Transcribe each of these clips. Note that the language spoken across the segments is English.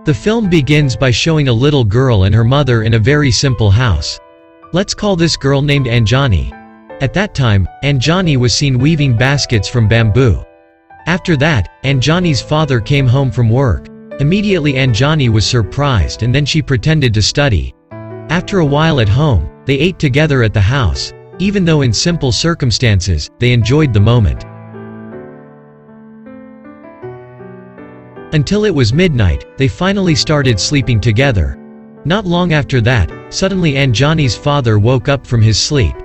The film begins by showing a little girl and her mother in a very simple house. Let's call this girl named Anjani. At that time, Anjani was seen weaving baskets from bamboo. After that, Anjani's father came home from work. Immediately Anjani was surprised and then she pretended to study. After a while at home, they ate together at the house. Even though in simple circumstances, they enjoyed the moment. Until it was midnight, they finally started sleeping together. Not long after that, suddenly Anjani's father woke up from his sleep.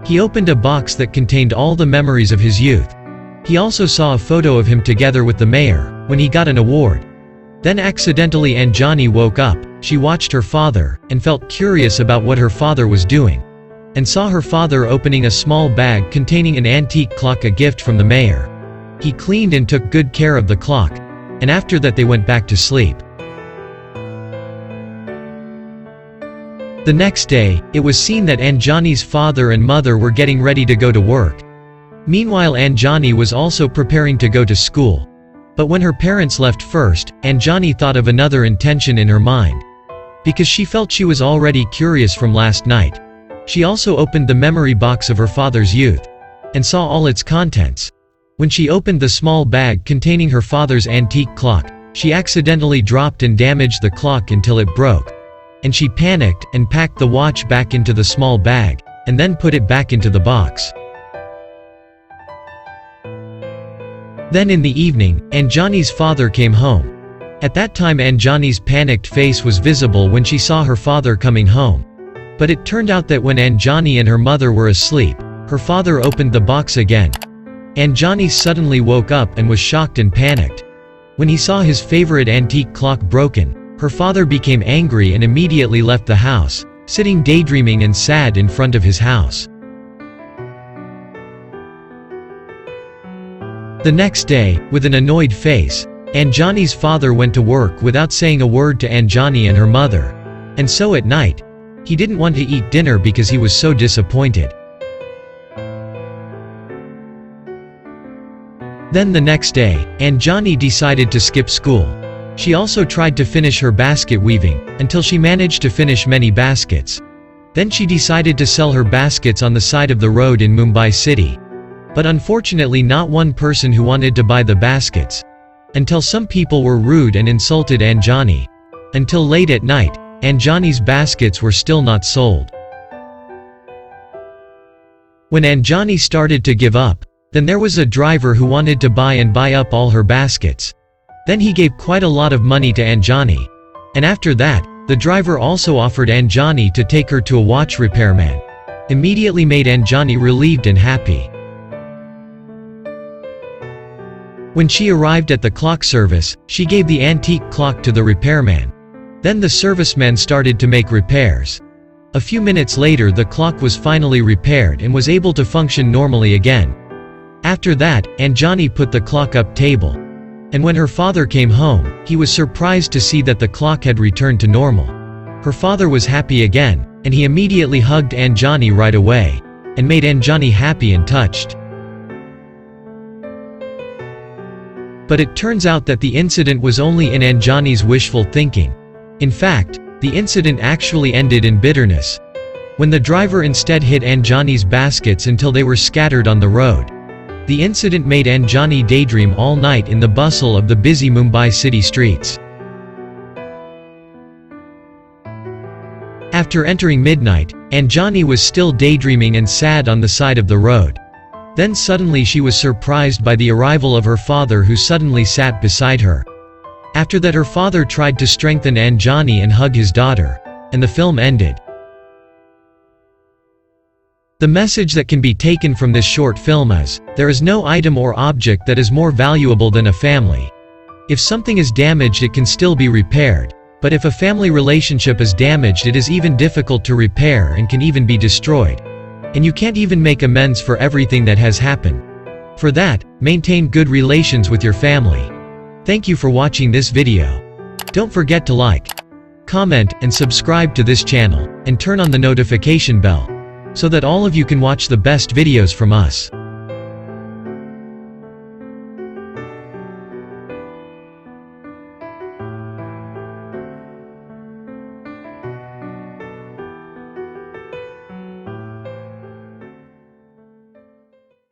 He opened a box that contained all the memories of his youth. He also saw a photo of him together with the mayor, when he got an award. Then accidentally Anjani woke up, she watched her father, and felt curious about what her father was doing. And saw her father opening a small bag containing an antique clock, a gift from the mayor. He cleaned and took good care of the clock. And after that they went back to sleep. The next day, it was seen that Anjani's father and mother were getting ready to go to work. Meanwhile Anjani was also preparing to go to school. But when her parents left first, Anjani thought of another intention in her mind. Because she felt she was already curious from last night. She also opened the memory box of her father's youth. And saw all its contents. When she opened the small bag containing her father's antique clock, she accidentally dropped and damaged the clock until it broke. And she panicked and packed the watch back into the small bag, and then put it back into the box. Then in the evening, Anjani's father came home. At that time Anjani's panicked face was visible when she saw her father coming home. But it turned out that when Anjani and her mother were asleep, her father opened the box again. Anjani suddenly woke up and was shocked and panicked. When he saw his favorite antique clock broken, her father became angry and immediately left the house, sitting daydreaming and sad in front of his house. The next day, with an annoyed face, Anjani's father went to work without saying a word to Anjani and her mother. And so at night, he didn't want to eat dinner because he was so disappointed. Then the next day, Anjani decided to skip school. She also tried to finish her basket weaving, until she managed to finish many baskets. Then she decided to sell her baskets on the side of the road in Mumbai city. But unfortunately not one person who wanted to buy the baskets. Until some people were rude and insulted Anjani. Until late at night, Anjani's baskets were still not sold. When Anjani started to give up, then there was a driver who wanted to buy up all her baskets. Then he gave quite a lot of money to Anjani. And after that, the driver also offered Anjani to take her to a watch repairman. Immediately made Anjani relieved and happy. When she arrived at the clock service, she gave the antique clock to the repairman. Then the serviceman started to make repairs. A few minutes later the clock was finally repaired and was able to function normally again. After that, Anjani put the clock up table. And when her father came home, he was surprised to see that the clock had returned to normal. Her father was happy again, and he immediately hugged Anjani right away, and made Anjani happy and touched. But it turns out that the incident was only in Anjani's wishful thinking. In fact, the incident actually ended in bitterness. When the driver instead hit Anjani's baskets until they were scattered on the road. The incident made Anjani daydream all night in the bustle of the busy Mumbai city streets. After entering midnight, Anjani was still daydreaming and sad on the side of the road. Then suddenly she was surprised by the arrival of her father, who suddenly sat beside her. After that her father tried to strengthen Anjani and hug his daughter. And the film ended. The message that can be taken from this short film is, there is no item or object that is more valuable than a family. If something is damaged it can still be repaired, but if a family relationship is damaged it is even difficult to repair and can even be destroyed. And you can't even make amends for everything that has happened. For that, maintain good relations with your family. Thank you for watching this video. Don't forget to like, comment, and subscribe to this channel, and turn on the notification bell, so that all of you can watch the best videos from us.